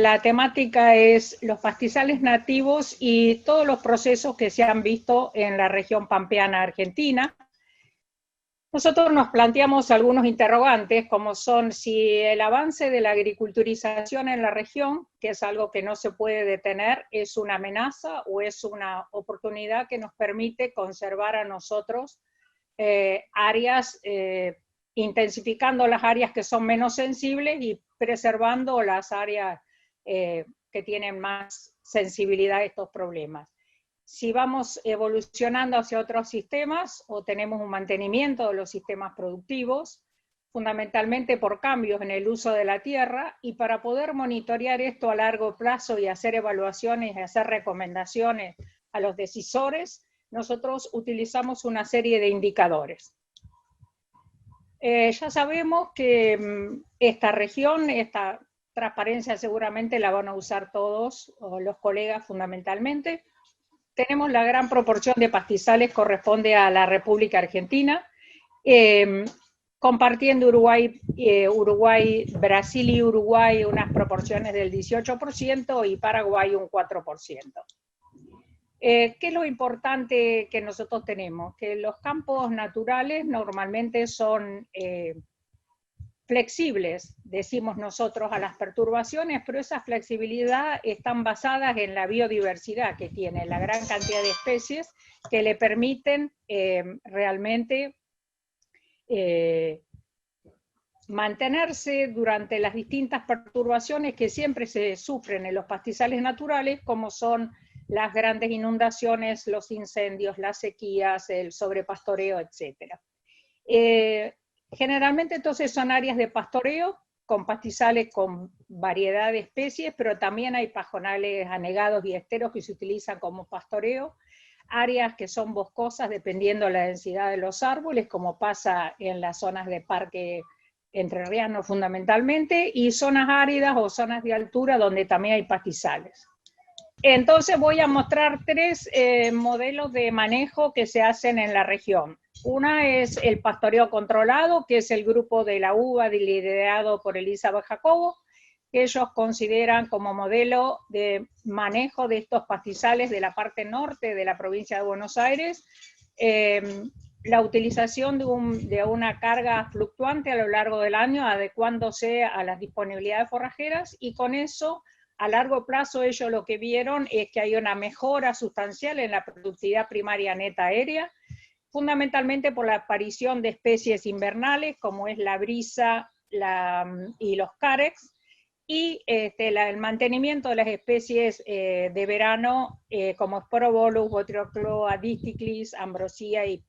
la temática es los pastizales nativos y todos los procesos que se han visto en la región pampeana argentina. Nosotros nos planteamos algunos interrogantes, como son si el avance de la agriculturización en la región, que es algo que no se puede detener, es una amenaza o es una oportunidad que nos permite conservar a nosotros áreas, intensificando las áreas que son menos sensibles y preservando las áreas que tienen más sensibilidad a estos problemas. Si vamos evolucionando hacia otros sistemas o tenemos un mantenimiento de los sistemas productivos, fundamentalmente por cambios en el uso de la tierra, y para poder monitorear esto a largo plazo y hacer evaluaciones y hacer recomendaciones a los decisores, nosotros utilizamos una serie de indicadores. Ya sabemos que esta región, esta transparencia seguramente la van a usar todos, o los colegas fundamentalmente. Tenemos la gran proporción de pastizales corresponde a la República Argentina, compartiendo Uruguay, Brasil y Uruguay unas proporciones del 18% y Paraguay un 4%. ¿Qué es lo importante que nosotros tenemos? Que los campos naturales normalmente son flexibles, decimos nosotros, a las perturbaciones, pero esa flexibilidad están basadas en la biodiversidad que tiene, la gran cantidad de especies que le permiten realmente mantenerse durante las distintas perturbaciones que siempre se sufren en los pastizales naturales, como son las grandes inundaciones, los incendios, las sequías, el sobrepastoreo, etc. Generalmente entonces son áreas de pastoreo, con pastizales con variedad de especies, pero también hay pajonales anegados y esteros que se utilizan como pastoreo, áreas que son boscosas dependiendo de la densidad de los árboles, como pasa en las zonas de parque entrerriano fundamentalmente, y zonas áridas o zonas de altura donde también hay pastizales. Entonces voy a mostrar tres modelos de manejo que se hacen en la región. Una es el pastoreo controlado, que es el grupo de la UBA liderado por Elizabeth Jacobo, que ellos consideran como modelo de manejo de estos pastizales de la parte norte de la provincia de Buenos Aires, la utilización de una carga fluctuante a lo largo del año, adecuándose a las disponibilidades forrajeras, y con eso a largo plazo ellos lo que vieron es que hay una mejora sustancial en la productividad primaria neta aérea, fundamentalmente por la aparición de especies invernales como es la brisa y los carex, y el mantenimiento de las especies de verano como Sporobolus, Botrocloa, Disticlis, Ambrosia y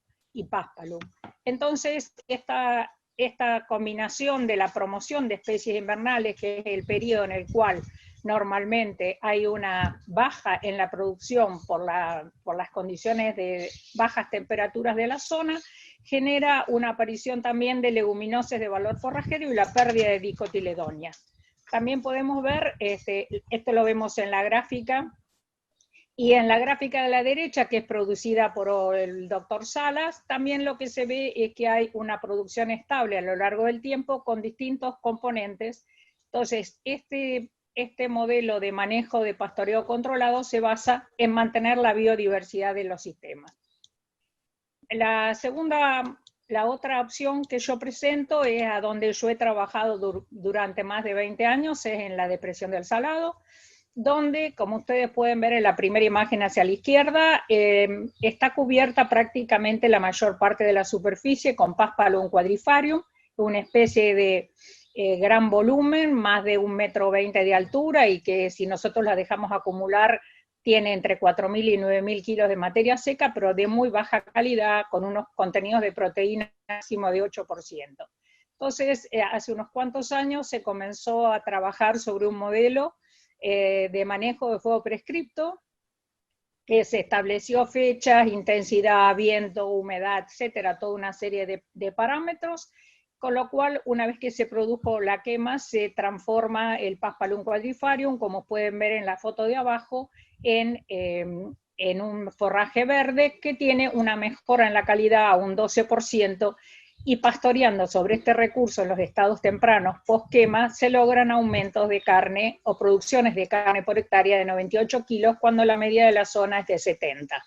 Paspalum. Entonces, esta combinación de la promoción de especies invernales, que es el periodo en el cual normalmente hay una baja en la producción por las condiciones de bajas temperaturas de la zona, genera una aparición también de leguminosas de valor forrajero y la pérdida de dicotiledonias. También podemos ver, esto lo vemos en la gráfica, y en la gráfica de la derecha, que es producida por el doctor Salas, también lo que se ve es que hay una producción estable a lo largo del tiempo con distintos componentes. Entonces, este modelo de manejo de pastoreo controlado se basa en mantener la biodiversidad de los sistemas. La otra opción que yo presento es a donde yo he trabajado durante más de 20 años, es en la depresión del Salado, donde, como ustedes pueden ver en la primera imagen hacia la izquierda, está cubierta prácticamente la mayor parte de la superficie con Paspalum quadrifarium, una especie de gran volumen, más de 1,20 metros de altura, y que si nosotros la dejamos acumular, tiene entre 4.000 y 9.000 kilos de materia seca, pero de muy baja calidad, con unos contenidos de proteína máximo de 8%. Entonces, hace unos cuantos años se comenzó a trabajar sobre un modelo de manejo de fuego prescripto, que se estableció fechas, intensidad, viento, humedad, etcétera, toda una serie de parámetros, con lo cual, una vez que se produjo la quema, se transforma el Paspalum quadrifarium, como pueden ver en la foto de abajo, en un forraje verde que tiene una mejora en la calidad a un 12%, y pastoreando sobre este recurso en los estados tempranos post-quema, se logran aumentos de carne o producciones de carne por hectárea de 98 kilos cuando la media de la zona es de 70.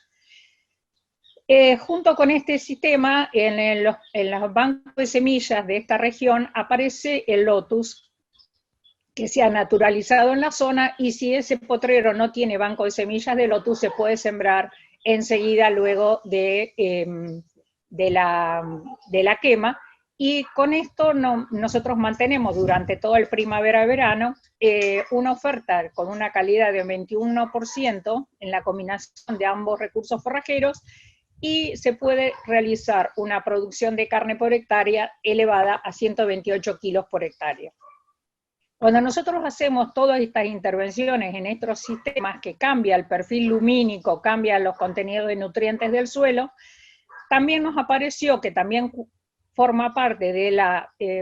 Junto con este sistema, en los bancos de semillas de esta región aparece el lotus, que se ha naturalizado en la zona, y si ese potrero no tiene banco de semillas de lotus, se puede sembrar enseguida luego de la quema, y con esto nosotros mantenemos durante todo el primavera-verano una oferta con una calidad de 21% en la combinación de ambos recursos forrajeros, y se puede realizar una producción de carne por hectárea elevada a 128 kilos por hectárea. Cuando nosotros hacemos todas estas intervenciones en estos sistemas que cambia el perfil lumínico, cambia los contenidos de nutrientes del suelo, también nos apareció que también forma parte del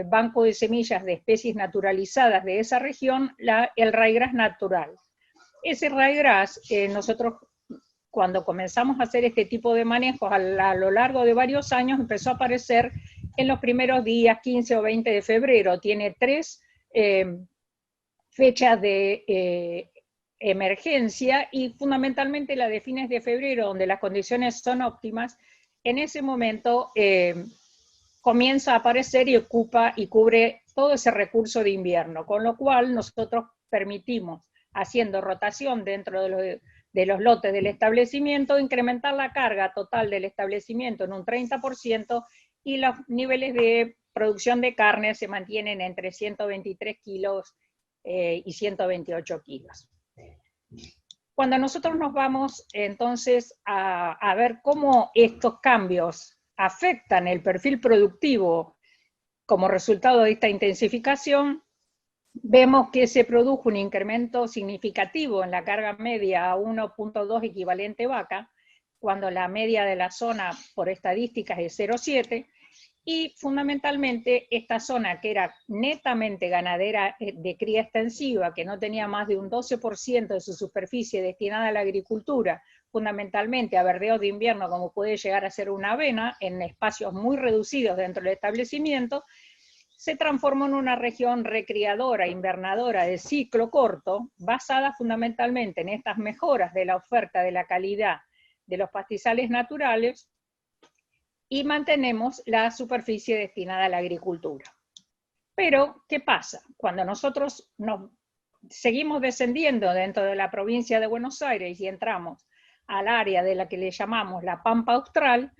banco de semillas de especies naturalizadas de esa región, el ryegrass natural. Ese ryegrass, nosotros cuando comenzamos a hacer este tipo de manejos a lo largo de varios años, empezó a aparecer en los primeros días, 15 o 20 de febrero. Tiene 3 fechas de emergencia, y fundamentalmente la de fines de febrero, donde las condiciones son óptimas. En ese momento comienza a aparecer y ocupa y cubre todo ese recurso de invierno, con lo cual nosotros permitimos, haciendo rotación dentro de los lotes del establecimiento, incrementar la carga total del establecimiento en un 30%, y los niveles de producción de carne se mantienen entre 123 kilos y 128 kilos. Cuando nosotros nos vamos entonces a ver cómo estos cambios afectan el perfil productivo como resultado de esta intensificación, vemos que se produjo un incremento significativo en la carga media a 1.2 equivalente vaca, cuando la media de la zona por estadísticas es 0,7, y fundamentalmente esta zona, que era netamente ganadera de cría extensiva, que no tenía más de un 12% de su superficie destinada a la agricultura, fundamentalmente a verdeos de invierno, como puede llegar a ser una avena, en espacios muy reducidos dentro del establecimiento, se transformó en una región recriadora, invernadora de ciclo corto, basada fundamentalmente en estas mejoras de la oferta de la calidad de los pastizales naturales, y mantenemos la superficie destinada a la agricultura. Pero, ¿qué pasa? Cuando nosotros seguimos descendiendo dentro de la provincia de Buenos Aires y entramos al área de la que le llamamos la Pampa Austral,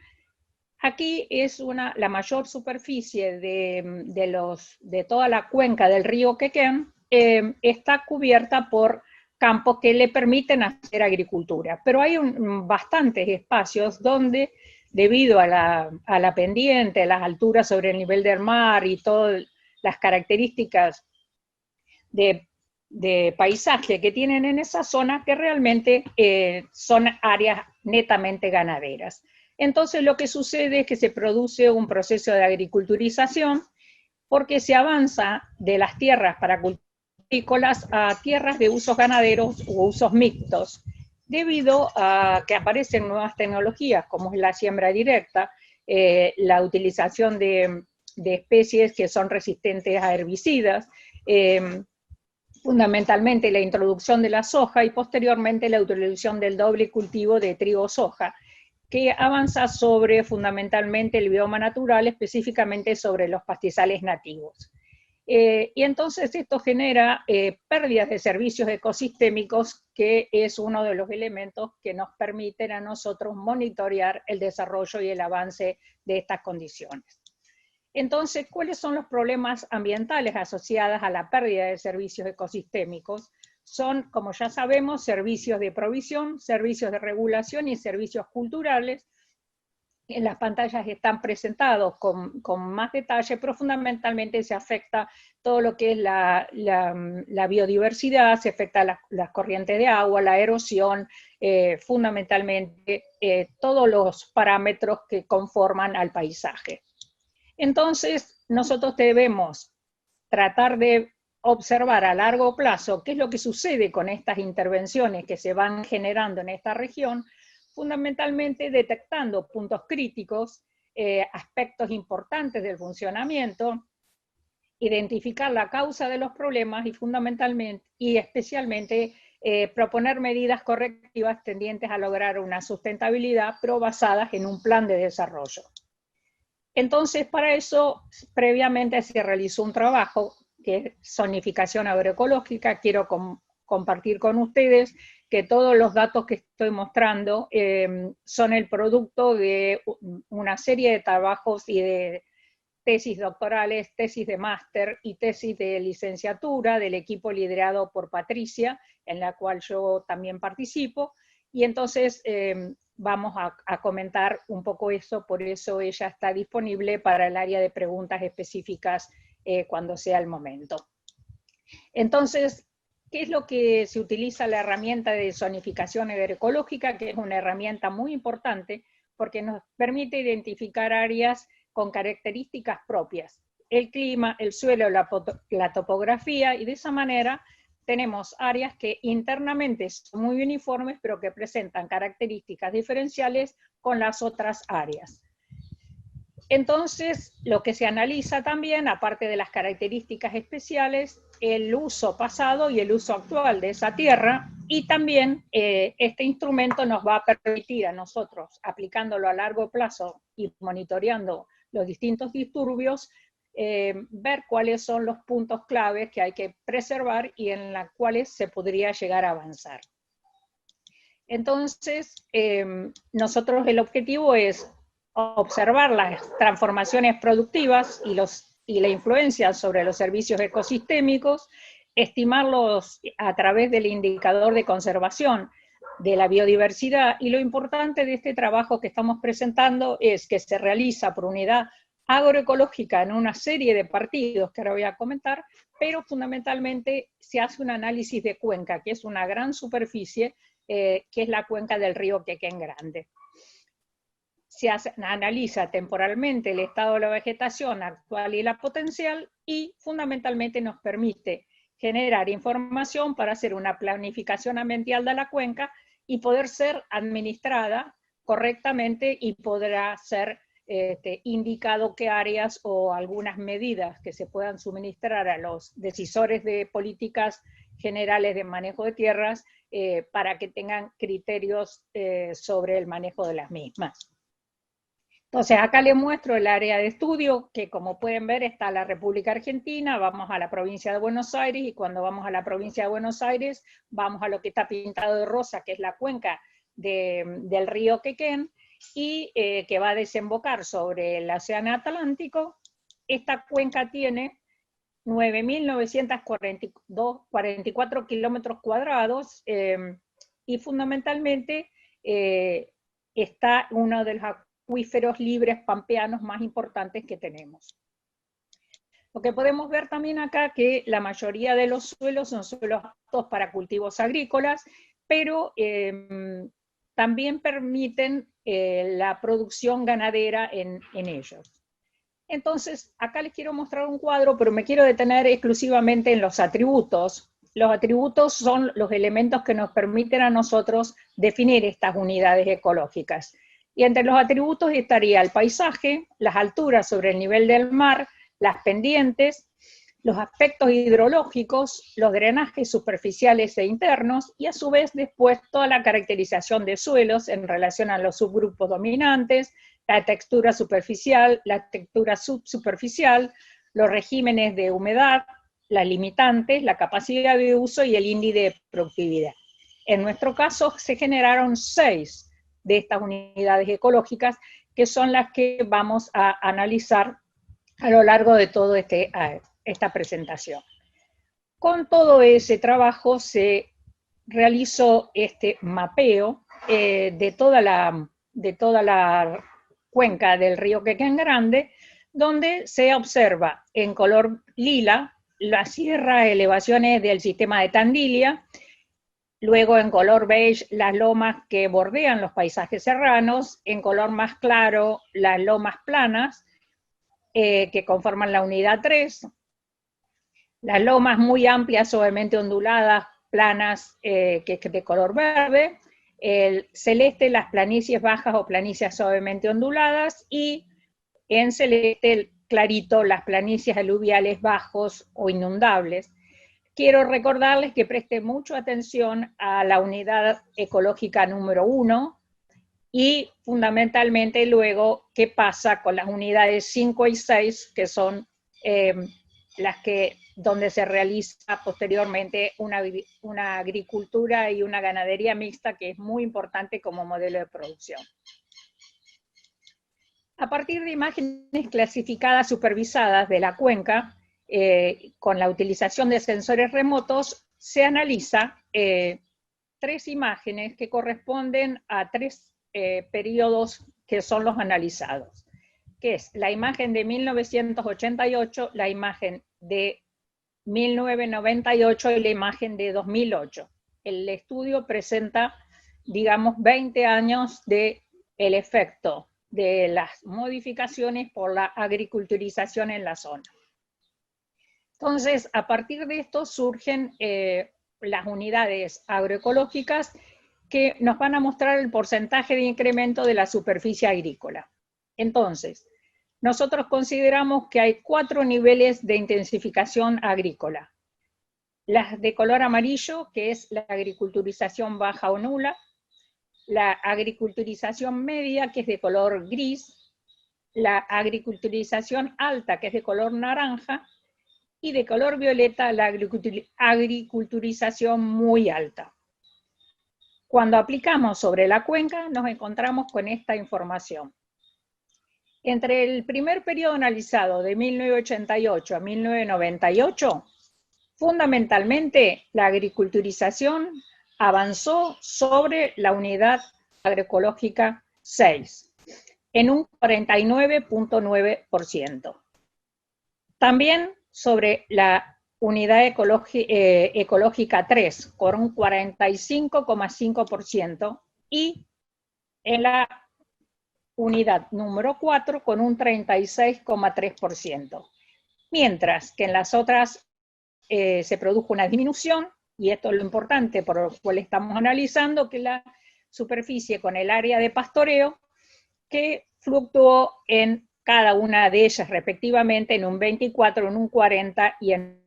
aquí es la mayor superficie de toda la cuenca del río Quequén, está cubierta por campos que le permiten hacer agricultura. Pero hay bastantes espacios donde, debido a la pendiente, las alturas sobre el nivel del mar y todas las características de paisaje que tienen en esa zona, que realmente son áreas netamente ganaderas. Entonces lo que sucede es que se produce un proceso de agriculturización, porque se avanza de las tierras para cultivos agrícolas a tierras de usos ganaderos u usos mixtos, debido a que aparecen nuevas tecnologías como es la siembra directa, la utilización de especies que son resistentes a herbicidas, fundamentalmente la introducción de la soja y posteriormente la utilización del doble cultivo de trigo-soja, que avanza sobre fundamentalmente el bioma natural, específicamente sobre los pastizales nativos. Y entonces esto genera pérdidas de servicios ecosistémicos, que es uno de los elementos que nos permiten a nosotros monitorear el desarrollo y el avance de estas condiciones. Entonces, ¿cuáles son los problemas ambientales asociados a la pérdida de servicios ecosistémicos? Son, como ya sabemos, servicios de provisión, servicios de regulación y servicios culturales. En las pantallas están presentados con más detalle, pero fundamentalmente se afecta todo lo que es la biodiversidad, se afecta las corrientes de agua, la erosión, fundamentalmente todos los parámetros que conforman al paisaje. Entonces, nosotros debemos tratar de observar a largo plazo qué es lo que sucede con estas intervenciones que se van generando en esta región, fundamentalmente detectando puntos críticos aspectos importantes del funcionamiento, identificar la causa de los problemas y fundamentalmente y especialmente proponer medidas correctivas tendientes a lograr una sustentabilidad, pero basadas en un plan de desarrollo. Entonces, para eso, previamente se realizó un trabajo que es zonificación agroecológica. Quiero compartir con ustedes que todos los datos que estoy mostrando son el producto de una serie de trabajos y de tesis doctorales, tesis de máster y tesis de licenciatura del equipo liderado por Patricia, en la cual yo también participo, y entonces vamos a comentar un poco eso, por eso ella está disponible para el área de preguntas específicas cuando sea el momento. Entonces, ¿qué es lo que se utiliza la herramienta de zonificación agroecológica? Que es una herramienta muy importante porque nos permite identificar áreas con características propias, el clima, el suelo, la topografía, y de esa manera tenemos áreas que internamente son muy uniformes, pero que presentan características diferenciales con las otras áreas. Entonces, lo que se analiza también, aparte de las características especiales, el uso pasado y el uso actual de esa tierra, y también este instrumento nos va a permitir a nosotros, aplicándolo a largo plazo y monitoreando los distintos disturbios, ver cuáles son los puntos claves que hay que preservar y en los cuales se podría llegar a avanzar. Entonces, nosotros el objetivo es observar las transformaciones productivas y la influencia sobre los servicios ecosistémicos, estimarlos a través del indicador de conservación de la biodiversidad, y lo importante de este trabajo que estamos presentando es que se realiza por unidad agroecológica en una serie de partidos que ahora voy a comentar, pero fundamentalmente se hace un análisis de cuenca, que es una gran superficie, que es la cuenca del río Quequén Grande. Se analiza temporalmente el estado de la vegetación actual y la potencial, y fundamentalmente nos permite generar información para hacer una planificación ambiental de la cuenca y poder ser administrada correctamente, y podrá ser indicado qué áreas o algunas medidas que se puedan suministrar a los decisores de políticas generales de manejo de tierras para que tengan criterios sobre el manejo de las mismas. Entonces, acá les muestro el área de estudio, que como pueden ver está la República Argentina, vamos a la provincia de Buenos Aires, y cuando vamos a la provincia de Buenos Aires, vamos a lo que está pintado de rosa, que es la cuenca del río Quequén, y que va a desembocar sobre el Océano Atlántico. Esta cuenca tiene 9.944 kilómetros cuadrados, y fundamentalmente está uno de los acuíferos libres pampeanos más importantes que tenemos. Lo que podemos ver también acá, que la mayoría de los suelos son suelos aptos para cultivos agrícolas, pero también permiten la producción ganadera en ellos. Entonces, acá les quiero mostrar un cuadro, pero me quiero detener exclusivamente en los atributos. Los atributos son los elementos que nos permiten a nosotros definir estas unidades ecológicas. Y entre los atributos estaría el paisaje, las alturas sobre el nivel del mar, las pendientes, los aspectos hidrológicos, los drenajes superficiales e internos, y a su vez después toda la caracterización de suelos en relación a los subgrupos dominantes, la textura superficial, la textura subsuperficial, los regímenes de humedad, las limitantes, la capacidad de uso y el índice de productividad. En nuestro caso se generaron 6 de estas unidades ecológicas, que son las que vamos a analizar a lo largo de toda esta presentación. Con todo ese trabajo se realizó este mapeo de toda la cuenca del río Quequén Grande, donde se observa en color lila las sierras, elevaciones del sistema de Tandilia, luego en color beige las lomas que bordean los paisajes serranos, en color más claro las lomas planas, que conforman la unidad 3, las lomas muy amplias, suavemente onduladas, planas, que es de color verde, el celeste, las planicies bajas o planicies suavemente onduladas, y en celeste clarito las planicies aluviales bajos o inundables. Quiero recordarles que presten mucha atención a la unidad ecológica número 1 y fundamentalmente luego qué pasa con las unidades 5 y 6, que son donde se realiza posteriormente una agricultura y una ganadería mixta, que es muy importante como modelo de producción. A partir de imágenes clasificadas supervisadas de la cuenca, con la utilización de sensores remotos, se analiza 3 imágenes que corresponden a 3 periodos que son los analizados, que es la imagen de 1988, la imagen de 1998 y la imagen de 2008. El estudio presenta, digamos, 20 años del efecto de las modificaciones por la agriculturización en la zona. Entonces, a partir de esto surgen las unidades agroecológicas que nos van a mostrar el porcentaje de incremento de la superficie agrícola. Entonces, nosotros consideramos que hay 4 niveles de intensificación agrícola. Las de color amarillo, que es la agriculturización baja o nula, la agriculturización media, que es de color gris, la agriculturización alta, que es de color naranja, y de color violeta, la agriculturización muy alta. Cuando aplicamos sobre la cuenca, nos encontramos con esta información. Entre el primer periodo analizado, de 1988 a 1998, fundamentalmente la agriculturización avanzó sobre la unidad agroecológica 6, en un 49.9%. También sobre la unidad ecológica 3, con un 45,5%, y en la unidad número 4 con un 36,3%. Mientras que en las otras se produjo una disminución, y esto es lo importante por lo cual estamos analizando, que la superficie con el área de pastoreo, que fluctuó en cada una de ellas respectivamente en un 24, en un 40 y en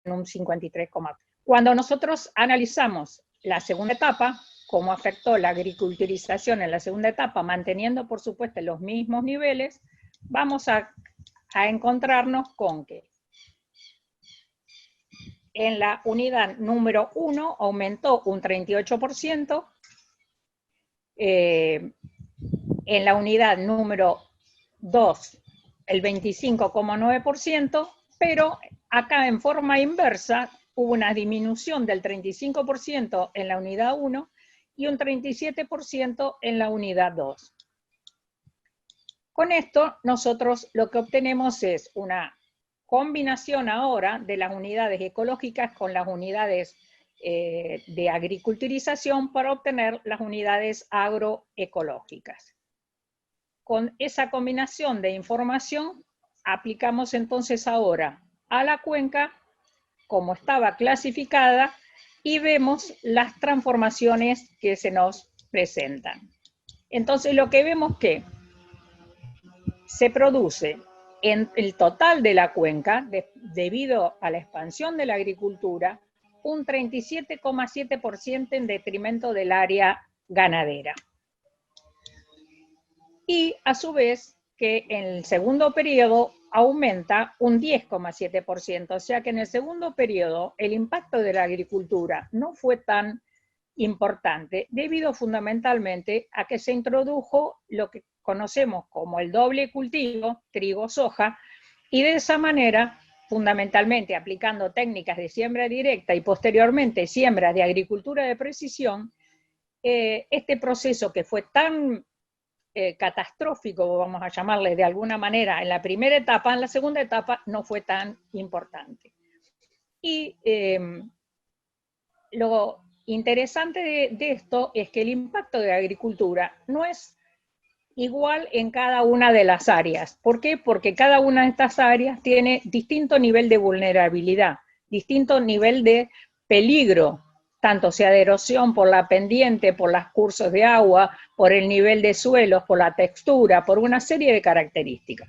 un 53,4. Cuando nosotros analizamos la segunda etapa, cómo afectó la agriculturización en la segunda etapa, manteniendo por supuesto los mismos niveles, vamos a encontrarnos con que en la unidad número 1 aumentó un 38%, en la unidad número 2 el 25,9%, pero acá en forma inversa hubo una disminución del 35% en la unidad 1 y un 37% en la unidad 2. Con esto nosotros lo que obtenemos es una combinación ahora de las unidades ecológicas con las unidades de agriculturización para obtener las unidades agroecológicas. Con esa combinación de información aplicamos entonces ahora a la cuenca como estaba clasificada y vemos las transformaciones que se nos presentan. Entonces lo que vemos que se produce en el total de la cuenca, debido a la expansión de la agricultura, un 37,7% en detrimento del área ganadera. Y a su vez que en el segundo periodo aumenta un 10,7%, o sea que en el segundo periodo el impacto de la agricultura no fue tan importante, debido fundamentalmente a que se introdujo lo que conocemos como el doble cultivo, trigo-soja, y de esa manera, fundamentalmente aplicando técnicas de siembra directa y posteriormente siembras de agricultura de precisión, este proceso que fue tan catastrófico, vamos a llamarle de alguna manera, en la primera etapa, en la segunda etapa no fue tan importante. Y lo interesante de esto es que el impacto de la agricultura no es igual en cada una de las áreas. ¿Por qué? Porque cada una de estas áreas tiene distinto nivel de vulnerabilidad, distinto nivel de peligro tanto sea de erosión, por la pendiente, por los cursos de agua, por el nivel de suelos, por la textura, por una serie de características.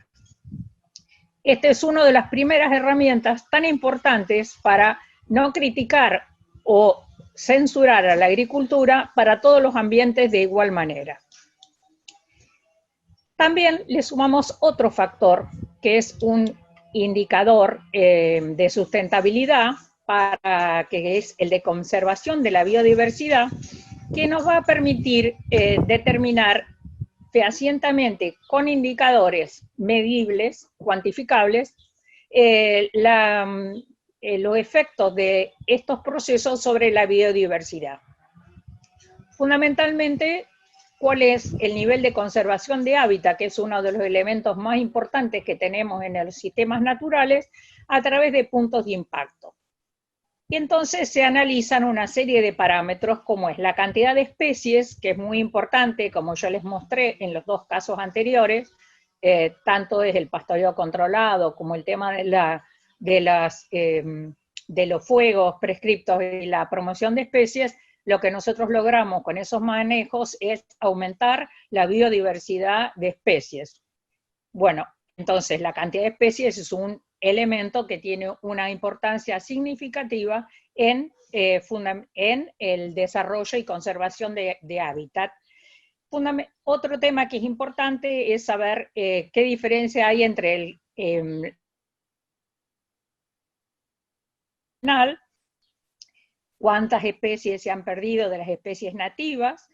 Esta es una de las primeras herramientas tan importantes para no criticar o censurar a la agricultura para todos los ambientes de igual manera. También le sumamos otro factor, que es un indicador de sustentabilidad, que es el de conservación de la biodiversidad, que nos va a permitir determinar fehacientemente con indicadores medibles, cuantificables, los efectos de estos procesos sobre la biodiversidad. Fundamentalmente, ¿cuál es el nivel de conservación de hábitat, que es uno de los elementos más importantes que tenemos en los sistemas naturales, a través de puntos de impacto? Y entonces se analizan una serie de parámetros como es la cantidad de especies, que es muy importante, como yo les mostré en los dos casos anteriores, tanto es el pastoreo controlado como el tema de los fuegos prescriptos y la promoción de especies. Lo que nosotros logramos con esos manejos es aumentar la biodiversidad de especies. Bueno, entonces la cantidad de especies es un elemento que tiene una importancia significativa en el desarrollo y conservación de hábitat. Otro tema que es importante es saber qué diferencia hay entre el cuántas especies se han perdido de las especies nativas,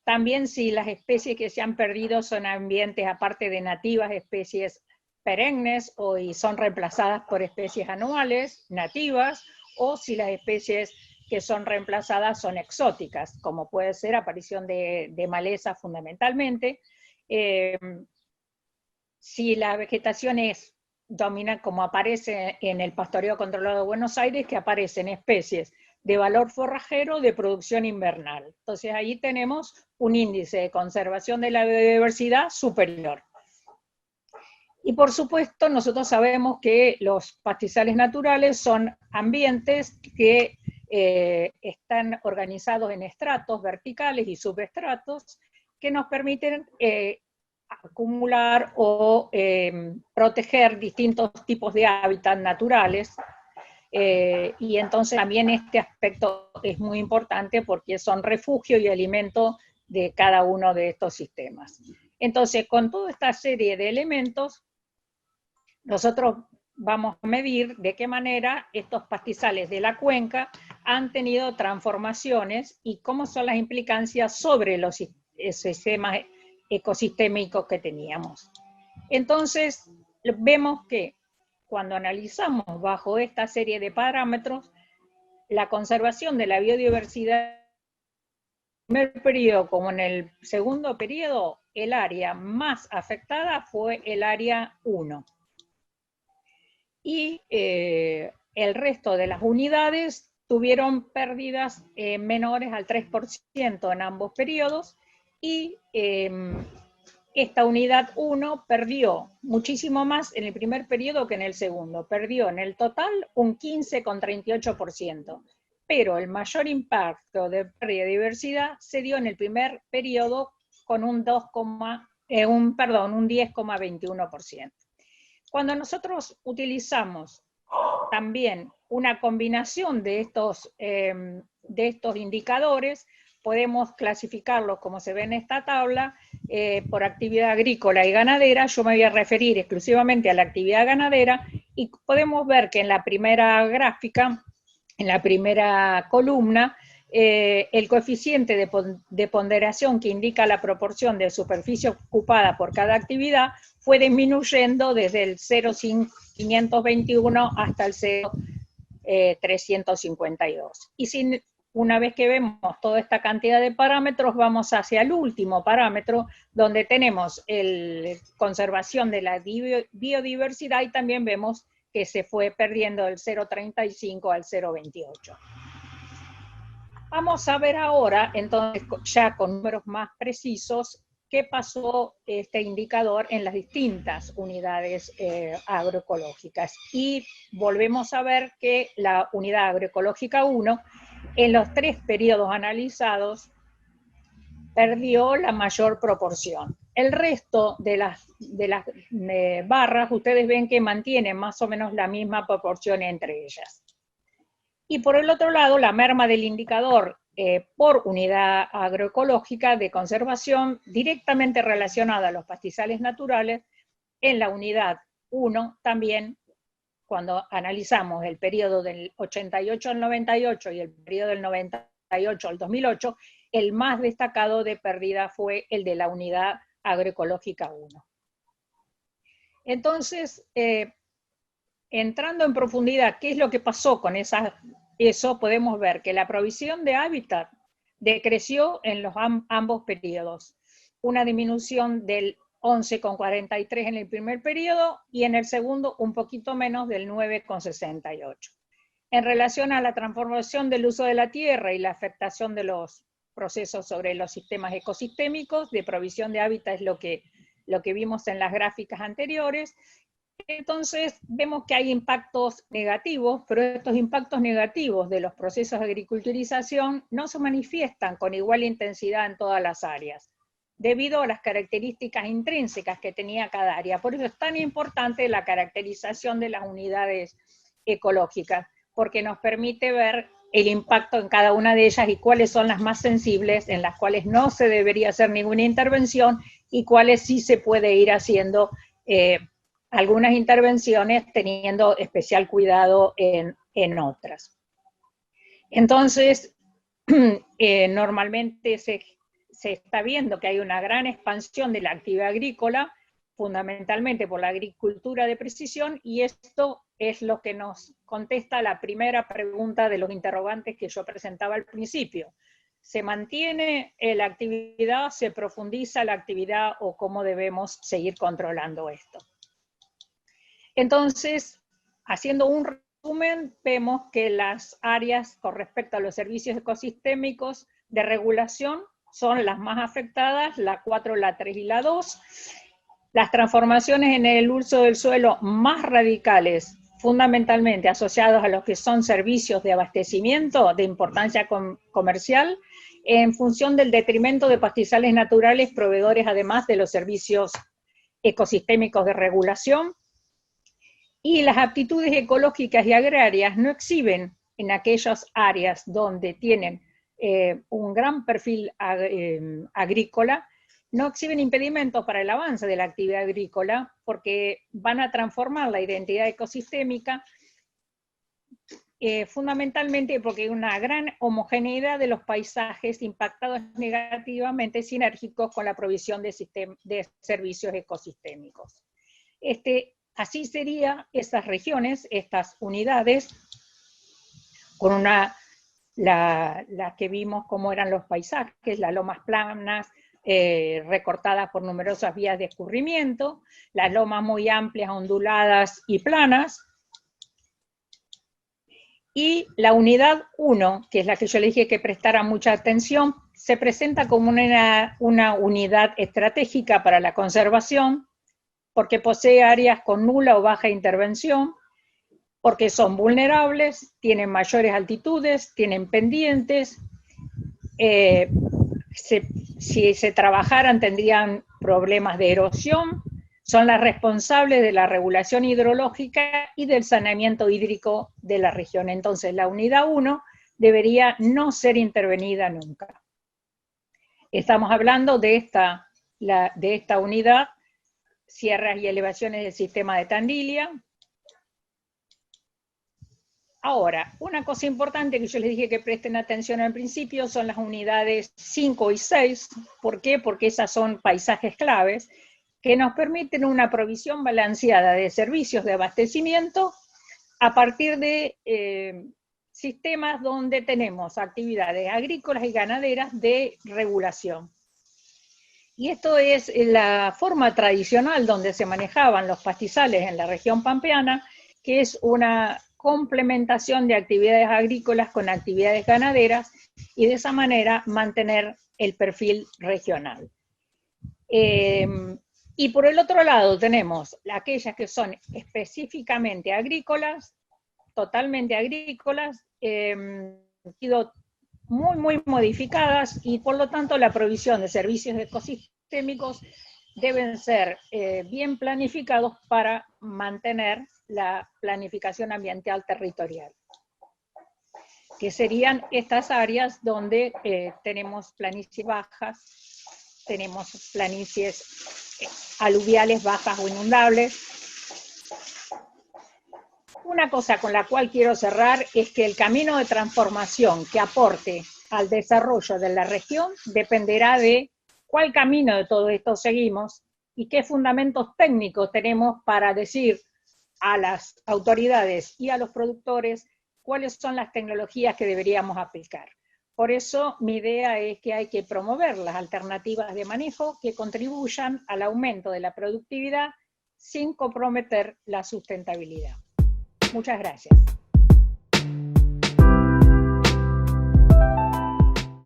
también si las especies que se han perdido son ambientes, aparte de nativas, especies perennes y son reemplazadas por especies anuales, nativas, o si las especies que son reemplazadas son exóticas, como puede ser aparición de maleza fundamentalmente. Si la vegetación domina, como aparece en el pastoreo controlado de Buenos Aires, que aparecen especies de valor forrajero de producción invernal. Entonces ahí tenemos un índice de conservación de la biodiversidad superior. Y por supuesto nosotros sabemos que los pastizales naturales son ambientes que están organizados en estratos verticales y subestratos que nos permiten acumular o proteger distintos tipos de hábitats naturales, y entonces también este aspecto es muy importante porque son refugio y alimento de cada uno de estos sistemas. Entonces, con toda esta serie de elementos, nosotros vamos a medir de qué manera estos pastizales de la cuenca han tenido transformaciones y cómo son las implicancias sobre los sistemas ecosistémicos que teníamos. Entonces, vemos que cuando analizamos bajo esta serie de parámetros, la conservación de la biodiversidad en el primer periodo como en el segundo periodo, el área más afectada fue el área 1. Y el resto de las unidades tuvieron pérdidas menores al 3% en ambos periodos, y esta unidad 1 perdió muchísimo más en el primer periodo que en el segundo. Perdió en el total un 15,38%, pero el mayor impacto de pérdida de diversidad se dio en el primer periodo con un 10,21%. Cuando nosotros utilizamos también una combinación de estos indicadores, podemos clasificarlos, como se ve en esta tabla, por actividad agrícola y ganadera. Yo me voy a referir exclusivamente a la actividad ganadera, y podemos ver que en la primera gráfica, en la primera columna, el coeficiente de ponderación que indica la proporción de superficie ocupada por cada actividad fue disminuyendo desde el 0,521 hasta el 0,352. Y una vez que vemos toda esta cantidad de parámetros, vamos hacia el último parámetro, donde tenemos la conservación de la biodiversidad, y también vemos que se fue perdiendo del 0,35 al 0,28. Vamos a ver ahora, entonces, ya con números más precisos, qué pasó este indicador en las distintas unidades agroecológicas. Y volvemos a ver que la unidad agroecológica 1 en los 3 periodos analizados perdió la mayor proporción. El resto de las barras, ustedes ven que mantienen más o menos la misma proporción entre ellas. Y por el otro lado, la merma del indicador por unidad agroecológica de conservación directamente relacionada a los pastizales naturales, en la unidad 1 también, cuando analizamos el periodo del 88 al 98 y el periodo del 98 al 2008, el más destacado de pérdida fue el de la unidad agroecológica 1. Entonces, entrando en profundidad, ¿qué es lo que pasó con eso? Podemos ver que la provisión de hábitat decreció en los ambos periodos. Una disminución del 11,43 en el primer periodo y en el segundo un poquito menos del 9,68. En relación a la transformación del uso de la tierra y la afectación de los procesos sobre los sistemas ecosistémicos, de provisión de hábitat es lo que vimos en las gráficas anteriores. Entonces vemos que hay impactos negativos, pero estos impactos negativos de los procesos de agriculturización no se manifiestan con igual intensidad en todas las áreas, debido a las características intrínsecas que tenía cada área. Por eso es tan importante la caracterización de las unidades ecológicas, porque nos permite ver el impacto en cada una de ellas y cuáles son las más sensibles, en las cuales no se debería hacer ninguna intervención y cuáles sí se puede ir haciendo algunas intervenciones teniendo especial cuidado en otras. Entonces, normalmente se está viendo que hay una gran expansión de la actividad agrícola, fundamentalmente por la agricultura de precisión, y esto es lo que nos contesta la primera pregunta de los interrogantes que yo presentaba al principio. ¿Se mantiene la actividad, se profundiza la actividad o cómo debemos seguir controlando esto? Entonces, haciendo un resumen, vemos que las áreas con respecto a los servicios ecosistémicos de regulación son las más afectadas, la 4, la 3 y la 2. Las transformaciones en el uso del suelo más radicales, fundamentalmente asociados a los que son servicios de abastecimiento de importancia comercial, en función del detrimento de pastizales naturales, proveedores además de los servicios ecosistémicos de regulación. Y las aptitudes ecológicas y agrarias no exhiben en aquellas áreas donde tienen un gran perfil agrícola, no exhiben impedimentos para el avance de la actividad agrícola porque van a transformar la identidad ecosistémica fundamentalmente porque hay una gran homogeneidad de los paisajes impactados negativamente, sinérgicos con la provisión de servicios ecosistémicos. Así serían esas regiones, estas unidades, con las que vimos cómo eran los paisajes, las lomas planas, recortadas por numerosas vías de escurrimiento, las lomas muy amplias, onduladas y planas, y la unidad 1, que es la que yo le dije que prestara mucha atención, se presenta como una unidad estratégica para la conservación, porque posee áreas con nula o baja intervención, porque son vulnerables, tienen mayores altitudes, tienen pendientes, si se trabajaran tendrían problemas de erosión, son las responsables de la regulación hidrológica y del saneamiento hídrico de la región. Entonces la unidad 1 debería no ser intervenida nunca. Estamos hablando de esta unidad, sierras y elevaciones del sistema de Tandilia. Ahora, una cosa importante que yo les dije que presten atención al principio son las unidades 5 y 6. ¿Por qué? Porque esas son paisajes claves que nos permiten una provisión balanceada de servicios de abastecimiento a partir de sistemas donde tenemos actividades agrícolas y ganaderas de regulación. Y esto es la forma tradicional donde se manejaban los pastizales en la región pampeana, que es una complementación de actividades agrícolas con actividades ganaderas, y de esa manera mantener el perfil regional. Y por el otro lado tenemos aquellas que son específicamente agrícolas, totalmente agrícolas, sido muy modificadas y por lo tanto la provisión de servicios ecosistémicos deben ser bien planificados para mantener la planificación ambiental territorial, que serían estas áreas donde tenemos planicies bajas, tenemos planicies aluviales bajas o inundables. Una cosa con la cual quiero cerrar es que el camino de transformación que aporte al desarrollo de la región dependerá de cuál camino de todo esto seguimos y qué fundamentos técnicos tenemos para decir a las autoridades y a los productores cuáles son las tecnologías que deberíamos aplicar. Por eso mi idea es que hay que promover las alternativas de manejo que contribuyan al aumento de la productividad sin comprometer la sustentabilidad. Muchas gracias.